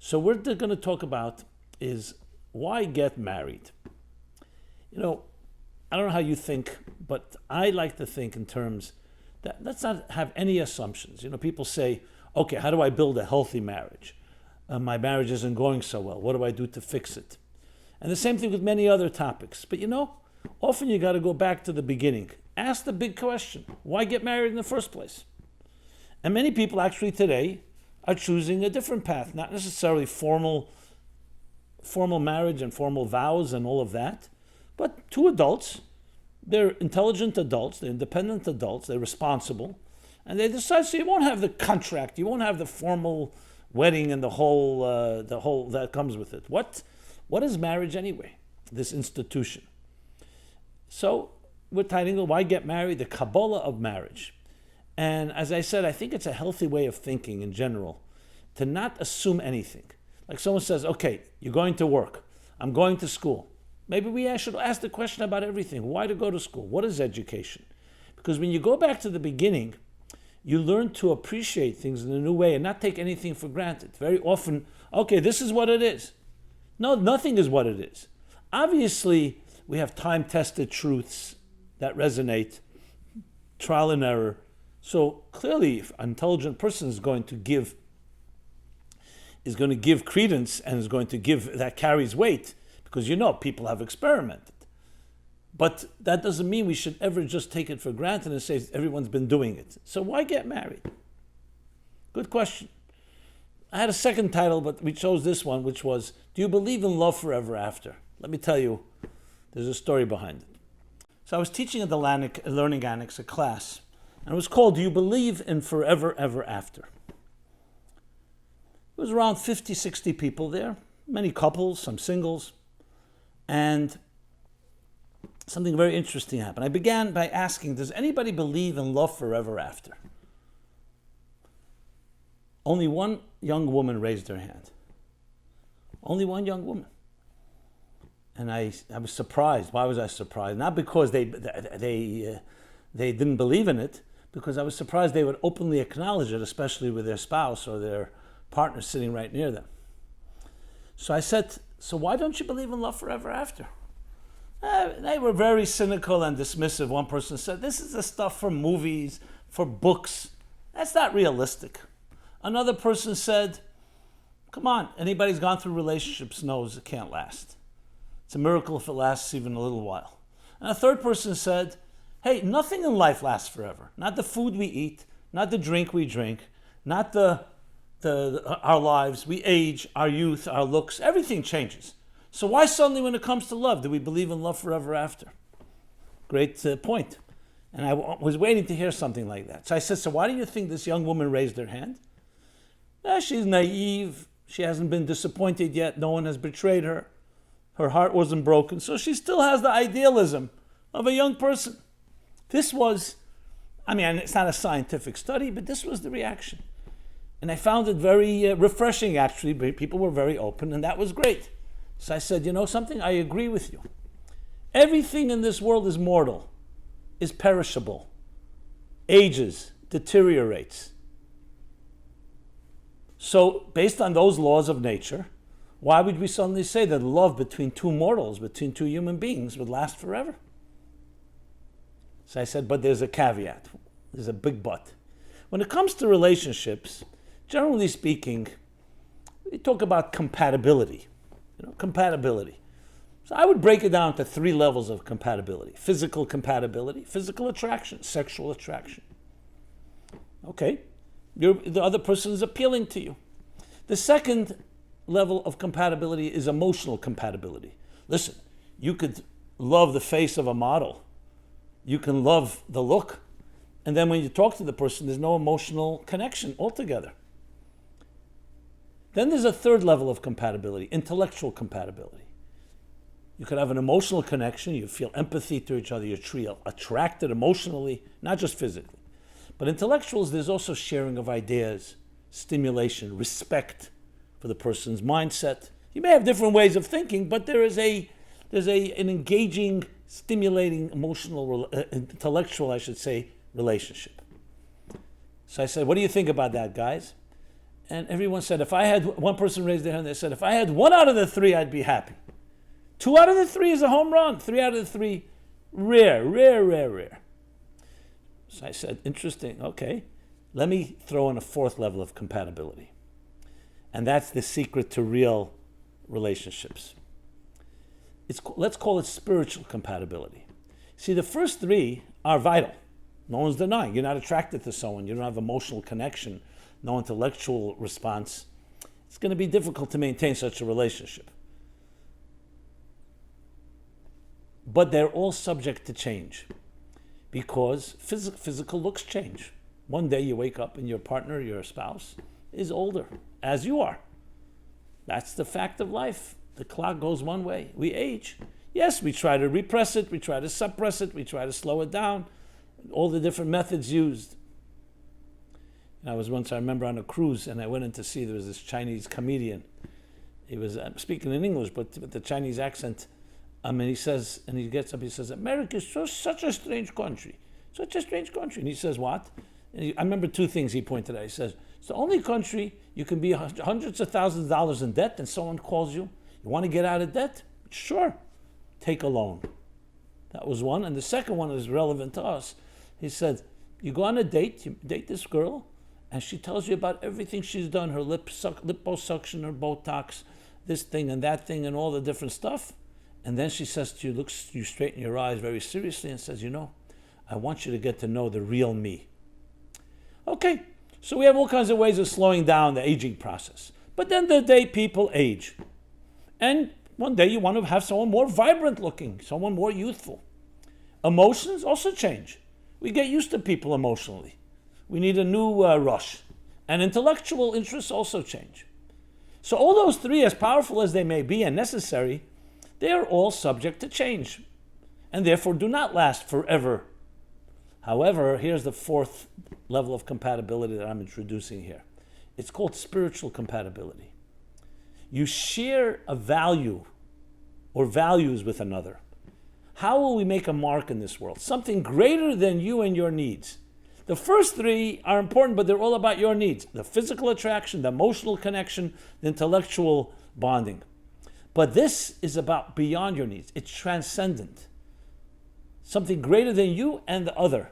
So what they're going to talk about is why get married. You know, I don't know how you think, but I like to think in terms that let's not have any assumptions. You know, people say, okay, how do I build a healthy marriage? My marriage isn't going so well. What do I do to fix it? And the same thing with many other topics. But you know, often you got to go back to the beginning. Ask the big question. Why get married in the first place? And many people actually today are choosing a different path, not necessarily formal marriage and formal vows and all of that, but two adults. They're intelligent adults, they're independent adults, they're responsible, and they decide, so you won't have the contract, you won't have the formal wedding and the whole that comes with it. What is marriage anyway? This institution. So we're titling Why Get Married? The Kabbalah of Marriage. And as I said, I think it's a healthy way of thinking in general, to not assume anything. Like someone says, okay, you're going to work, I'm going to school. Maybe we should ask the question about everything. Why to go to school? What is education? Because when you go back to the beginning, you learn to appreciate things in a new way and not take anything for granted. Very often, okay, this is what it is. No, nothing is what it is. Obviously, we have time-tested truths that resonate, trial and error. So clearly, if an intelligent person is going to give credence and is going to give, that carries weight, because you know people have experimented. But that doesn't mean we should ever just take it for granted and say everyone's been doing it. So why get married? Good question. I had a second title, but we chose this one, which was, do you believe in love forever after? Let me tell you, there's a story behind it. So I was teaching at the Learning Annex, a class, and it was called, Do You Believe in Forever Ever After? It was around 50, 60 people there, many couples, some singles, and something very interesting happened. I began by asking, does anybody believe in love forever after? Only one young woman raised her hand. Only one young woman. And I was surprised. Why was I surprised? Not because they didn't believe in it, because I was surprised they would openly acknowledge it, especially with their spouse or their partner sitting right near them. So I said, so why don't you believe in love forever after? They were very cynical and dismissive. One person said, this is the stuff for movies, for books. That's not realistic. Another person said, come on, anybody who's gone through relationships knows it can't last. It's a miracle if it lasts even a little while. And a third person said, hey, nothing in life lasts forever. Not the food we eat, not the drink we drink, not our lives. We age, our youth, our looks, everything changes. So why suddenly when it comes to love, do we believe in love forever after? Great point. And I was waiting to hear something like that. So I said, so why do you think this young woman raised her hand? She's naive. She hasn't been disappointed yet. No one has betrayed her. Her heart wasn't broken. So she still has the idealism of a young person. This was, it's not a scientific study, but this was the reaction. And I found it very refreshing, actually. People were very open, and that was great. So I said, you know something? I agree with you. Everything in this world is mortal, is perishable, ages, deteriorates. So based on those laws of nature, why would we suddenly say that love between two mortals, between two human beings, would last forever? So I said, but there's a caveat. There's a big but. When it comes to relationships, generally speaking, we talk about compatibility. Compatibility. So I would break it down to 3 levels of compatibility. Physical compatibility, physical attraction, sexual attraction. Okay, the other person is appealing to you. The second level of compatibility is emotional compatibility. Listen, you could love the face of a model. You can love the look. And then when you talk to the person, there's no emotional connection altogether. Then there's a third level of compatibility, intellectual compatibility. You could have an emotional connection, you feel empathy to each other, you feel attracted emotionally, not just physically. But intellectuals, there's also sharing of ideas, stimulation, respect for the person's mindset. You may have different ways of thinking, but there's an engaging, stimulating, emotional, intellectual, relationship. So I said, what do you think about that, guys? And everyone said, one person raised their hand, they said, if I had 1 out of the 3, I'd be happy. 2 out of the 3 is a home run. 3 out of the 3, rare. So I said, interesting, okay. Let me throw in a 4th level of compatibility. And that's the secret to real relationships. Let's call it spiritual compatibility. See, the first 3 are vital. No one's denying. You're not attracted to someone. You don't have emotional connection, no intellectual response. It's going to be difficult to maintain such a relationship. But they're all subject to change because physical looks change. One day you wake up and your partner, your spouse, is older, as you are. That's the fact of life. The clock goes one way. We age. Yes, we try to repress it, we try to suppress it, we try to slow it down. All the different methods used. And I remember on a cruise, and I went in to see, there was this Chinese comedian. He was speaking in English, but with the Chinese accent. And he says, and he gets up, he says, America is such a strange country. Such a strange country. And he says, what? And I remember 2 things he pointed out. He says, it's the only country you can be hundreds of thousands of dollars in debt and someone calls you, you want to get out of debt? Sure. Take a loan. That was one. And the second one is relevant to us. He said, you go on a date, you date this girl, and she tells you about everything she's done, her liposuction, her Botox, this thing and that thing and all the different stuff. And then she says to you, looks you straight in your eyes very seriously and says, I want you to get to know the real me. Okay, so we have all kinds of ways of slowing down the aging process. But then the day people age. And one day you want to have someone more vibrant looking, someone more youthful. Emotions also change. We get used to people emotionally. We need a new rush. And intellectual interests also change. So all those 3, as powerful as they may be and necessary, they are all subject to change and therefore do not last forever. However, here's the 4th level of compatibility that I'm introducing here. It's called spiritual compatibility. You share a value or values with another. How will we make a mark in this world? Something greater than you and your needs. The first 3 are important, but they're all about your needs. The physical attraction, the emotional connection, the intellectual bonding. But this is about beyond your needs. It's transcendent. Something greater than you and the other.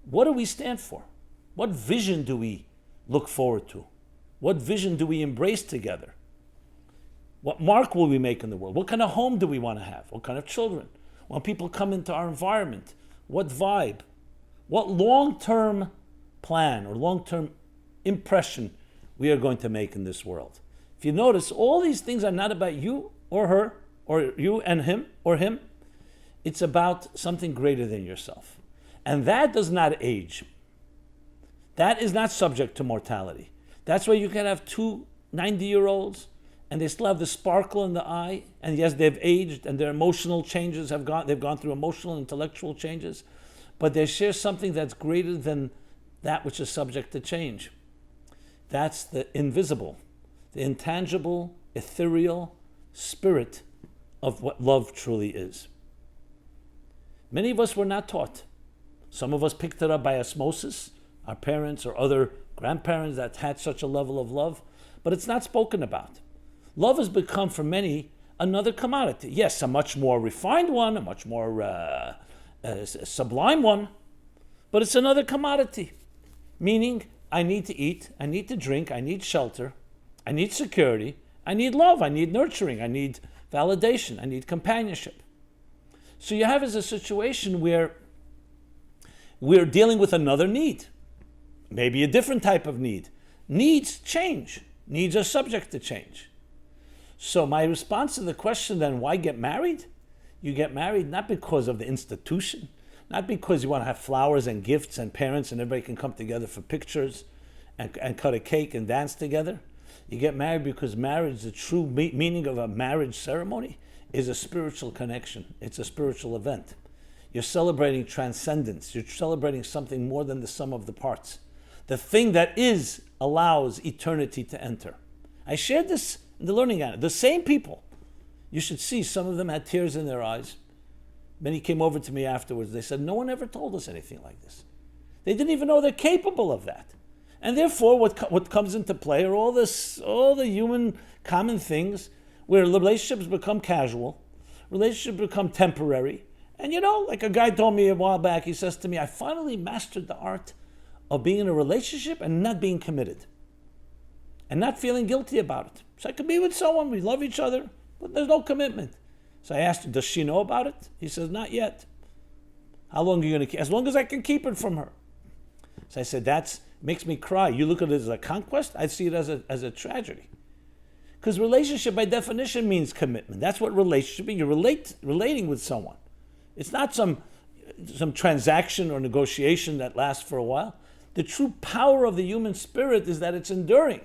What do we stand for? What vision do we look forward to? What vision do we embrace together? What mark will we make in the world? What kind of home do we want to have? What kind of children? When people come into our environment, what vibe? What long-term plan or long-term impression we are going to make in this world? If you notice, all these things are not about you or her, or you and him or him. It's about something greater than yourself. And that does not age. That is not subject to mortality. That's why you can have 2 90-year-olds and they still have the sparkle in the eye. And yes, they've aged and their emotional changes they've gone through emotional and intellectual changes. But they share something that's greater than that which is subject to change. That's the invisible, the intangible, ethereal spirit of what love truly is. Many of us were not taught. Some of us picked it up by osmosis, our parents or other grandparents that had such a level of love, but it's not spoken about. Love has become for many another commodity. Yes, a much more refined one, a much more sublime one, but it's another commodity. Meaning, I need to eat, I need to drink, I need shelter, I need security, I need love, I need nurturing, I need validation, I need companionship. So you have a situation where we're dealing with another need, maybe a different type of need. Needs change. Needs are subject to change. So my response to the question then, why get married? You get married not because of the institution, not because you want to have flowers and gifts and parents and everybody can come together for pictures and cut a cake and dance together. You get married because marriage, the true meaning of a marriage ceremony, is a spiritual connection. It's a spiritual event. You're celebrating transcendence. You're celebrating something more than the sum of the parts. The thing that is allows eternity to enter. I shared this in the learning annex. The same people, you should see, some of them had tears in their eyes. Many came over to me afterwards. They said, no one ever told us anything like this. They didn't even know they're capable of that. And therefore, what comes into play are all the human common things where relationships become casual, relationships become temporary. And like a guy told me a while back, he says to me, I finally mastered the art of being in a relationship and not being committed and not feeling guilty about it. So I could be with someone, we love each other, but there's no commitment. So I asked him, does she know about it? He says, not yet. How long are you going to keep? As long as I can keep it from her. So I said, that makes me cry. You look at it as a conquest? I see it as a tragedy. Because relationship by definition means commitment. That's what relationship is. You're relating with someone. It's not some transaction or negotiation that lasts for a while. The true power of the human spirit is that it's enduring,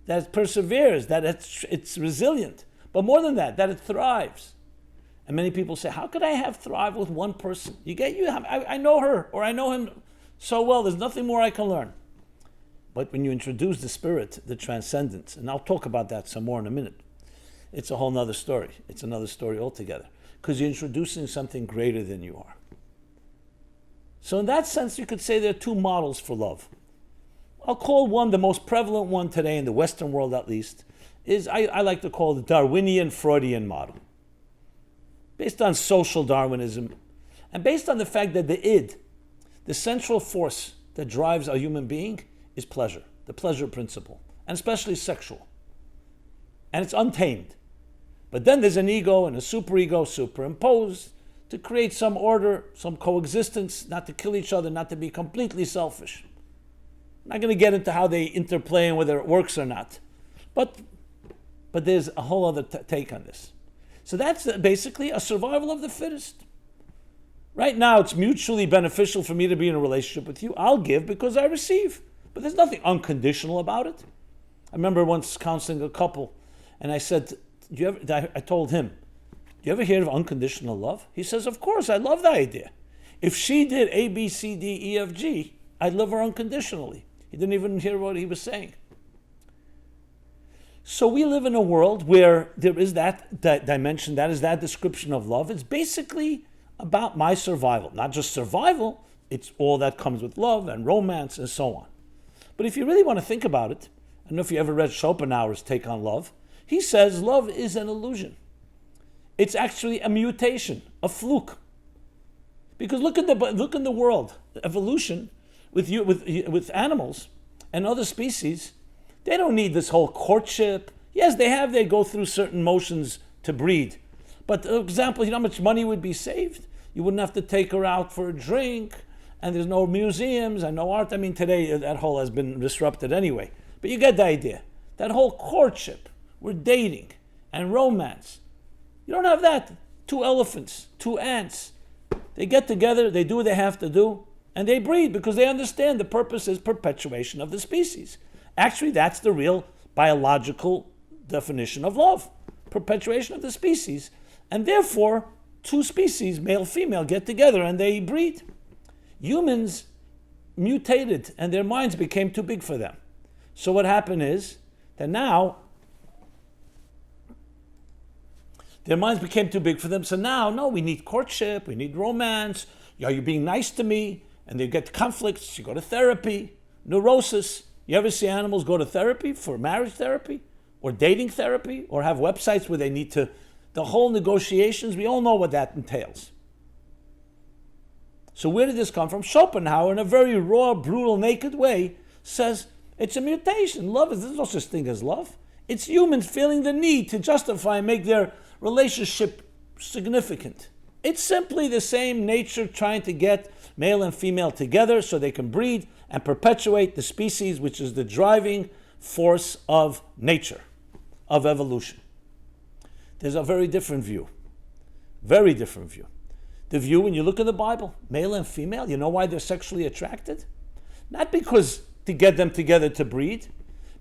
that it perseveres, that it's resilient. But more than that it thrives. And many people say, how could I thrive with one person? I know her or I know him so well, there's nothing more I can learn. But when you introduce the spirit, the transcendence, and I'll talk about that some more in a minute, it's a whole nother story. It's another story altogether. Because you're introducing something greater than you are. So in that sense, you could say there are two models for love. I'll call one, the most prevalent one today in the Western world at least, is I like to call the Darwinian Freudian model. Based on social Darwinism, and based on the fact that the id, the central force that drives a human being, is pleasure, the pleasure principle, and especially sexual. And it's untamed. But then there's an ego and a superego superimposed to create some order, some coexistence, not to kill each other, not to be completely selfish. I'm not going to get into how they interplay and whether it works or not. But there's a whole other take on this. So that's basically a survival of the fittest. Right now, it's mutually beneficial for me to be in a relationship with you. I'll give because I receive. But there's nothing unconditional about it. I remember once counseling a couple, and I said, I told him, do you ever hear of unconditional love? He says, of course, I love that idea. If she did A, B, C, D, E, F, G, I'd love her unconditionally. He didn't even hear what he was saying. So we live in a world where there is that dimension, that is that description of love. It's basically about my survival. Not just survival, it's all that comes with love and romance and so on. But if you really want to think about it, I don't know if you ever read Schopenhauer's take on love. He says love is an illusion. It's actually a mutation, a fluke. Because look in the world, evolution with animals and other species. They don't need this whole courtship. Yes, they go through certain motions to breed. But for example, you know how much money would be saved? You wouldn't have to take her out for a drink, and there's no museums and no art. I mean, today that whole has been disrupted anyway. But you get the idea. That whole courtship, we're dating, and romance. You don't have that. 2 elephants, 2 ants. They get together, they do what they have to do, and they breed because they understand the purpose is perpetuation of the species. Actually, that's the real biological definition of love. Perpetuation of the species. And therefore, 2 species, male, female, get together and they breed. Humans mutated and their minds became too big for them. So what happened is that now their minds became too big for them. So now, no, we need courtship, we need romance. Are you being nice to me? And they get conflicts. You go to therapy, neurosis. You ever see animals go to therapy for marriage therapy or dating therapy or have websites where they need to, the whole negotiations, we all know what that entails. So where did this come from? Schopenhauer, in a very raw, brutal, naked way, says it's a mutation. There's no such thing as love. It's humans feeling the need to justify and make their relationship significant. It's simply the same nature trying to get male and female together so they can breed and perpetuate the species, which is the driving force of nature, of evolution. There's a very different view. Very different view. The view, when you look in the Bible, male and female, you know why they're sexually attracted? Not because to get them together to breed,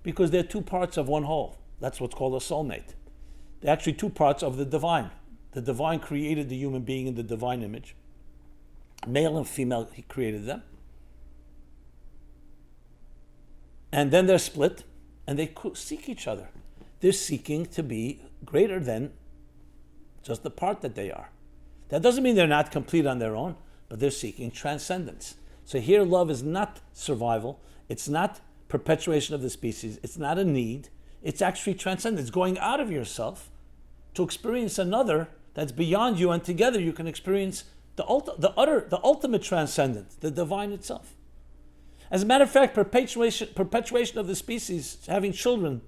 because they're 2 parts of one whole. That's what's called a soulmate. They're actually 2 parts of the divine. The divine created the human being in the divine image. Male and female, he created them. And then they're split, and they seek each other. They're seeking to be greater than just the part that they are. That doesn't mean they're not complete on their own, but they're seeking transcendence. So here love is not survival, It's not perpetuation of the species. It's not a need. It's actually transcendence. It's going out of yourself to experience another that's beyond you, and together you can experience the ultimate transcendence, the divine itself. As a matter of fact, perpetuation of the species, having children,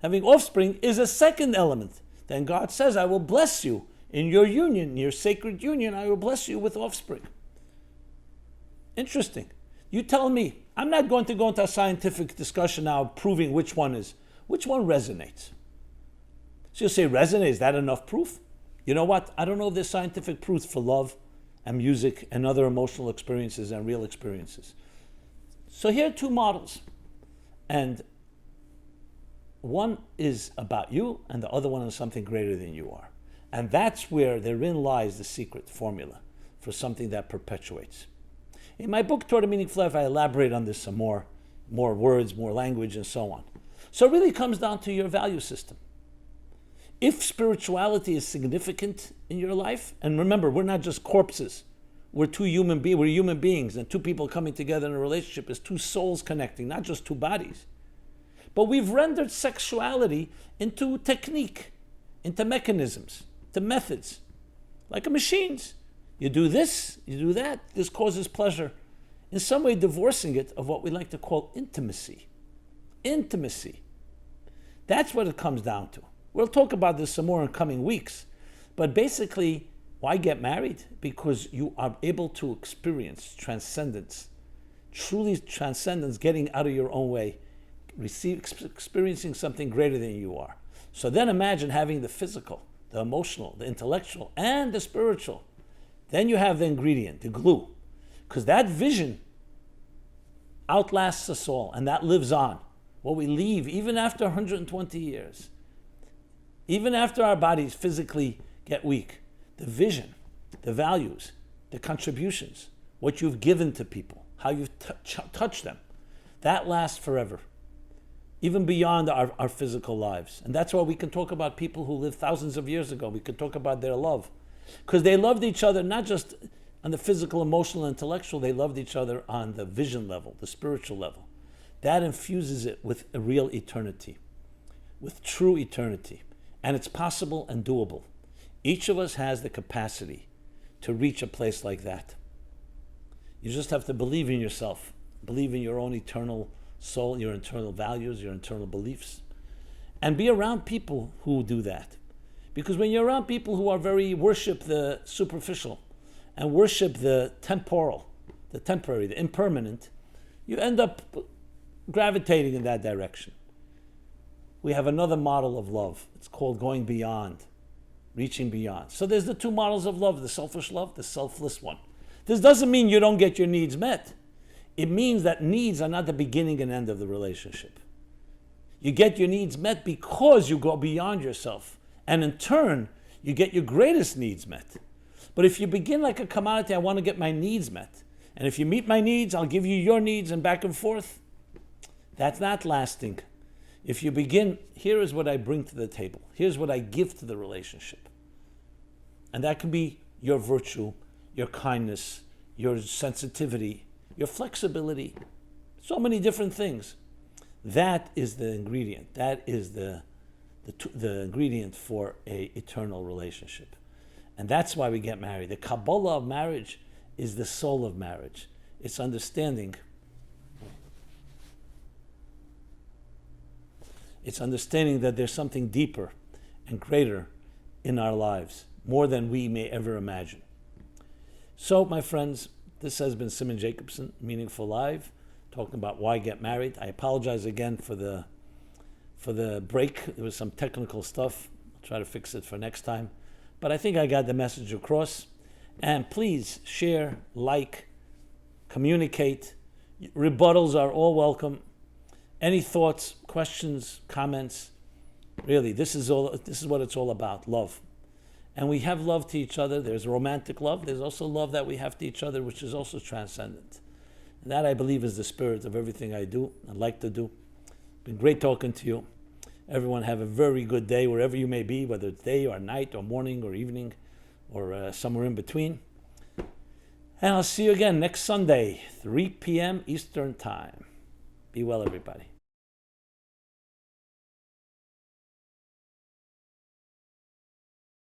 having offspring, is a second element. Then God says, I will bless you in your union, your sacred union, I will bless you with offspring. Interesting. You tell me. I'm not going to go into a scientific discussion now proving which one resonates. So you'll say, resonate, is that enough proof? You know what? I don't know if there's scientific proof for love and music and other emotional experiences and real experiences. So here are two models. And one is about you and the other one is something greater than you are. And that's where therein lies the secret formula for something that perpetuates. In my book, Toward a Meaningful Life, I elaborate on this some more words, more language, and so on. So it really comes down to your value system. If spirituality is significant in your life, and remember, we're not just corpses. We're human beings, and two people coming together in a relationship is two souls connecting, not just two bodies. But we've rendered sexuality into technique, into mechanisms, to methods, like machines. You do this, you do that, this causes pleasure. In some way divorcing it of what we like to call intimacy. Intimacy. That's what it comes down to. We'll talk about this some more in coming weeks. But basically, why get married? Because you are able to experience transcendence. Truly transcendence, getting out of your own way. Experiencing something greater than you are. So then imagine having the physical, the emotional, the intellectual, and the spiritual. Then you have the ingredient, the glue. Because that vision outlasts us all, and that lives on. What we leave, even after 120 years, even after our bodies physically get weak, the vision, the values, the contributions, what you've given to people, how you've touched them, that lasts forever, even beyond our physical lives. And that's why we can talk about people who lived thousands of years ago. We can talk about their love. Because they loved each other, not just on the physical, emotional, intellectual, they loved each other on the vision level, the spiritual level. That infuses it with a real eternity, with true eternity. And it's possible and doable. Each of us has the capacity to reach a place like that. You just have to believe in yourself, believe in your own eternal soul, your internal values, your internal beliefs, and be around people who do that. Because when you're around people who are worship the superficial and worship the temporal, the temporary, the impermanent, you end up gravitating in that direction. We have another model of love. It's called going beyond, reaching beyond. So there's the two models of love, the selfish love, the selfless one. This doesn't mean you don't get your needs met. It means that needs are not the beginning and end of the relationship. You get your needs met because you go beyond yourself. And in turn, you get your greatest needs met. But if you begin like a commodity, I want to get my needs met. And if you meet my needs, I'll give you your needs and back and forth. That's not lasting. If you begin, here is what I bring to the table. Here's what I give to the relationship. And that can be your virtue, your kindness, your sensitivity, your flexibility, so many different things. That is the ingredient. That is the ingredient for an eternal relationship. And that's why we get married. The Kabbalah of marriage is the soul of marriage. It's understanding. It's understanding that there's something deeper and greater in our lives, more than we may ever imagine. So, my friends, this has been Simon Jacobson, Meaningful Life, talking about why get married. I apologize again for the break. There was some technical stuff. I'll try to fix it for next time. But I think I got the message across. And please share, like, communicate. Rebuttals are all welcome. Any thoughts, questions, comments? Really, this is what it's all about, love. And we have love to each other. There's romantic love. There's also love that we have to each other, which is also transcendent. And that, I believe, is the spirit of everything I do and like to do. Been great talking to you. Everyone have a very good day wherever you may be, whether it's day or night or morning or evening or somewhere in between. And I'll see you again next Sunday, 3 p.m. Eastern Time. Be well, everybody.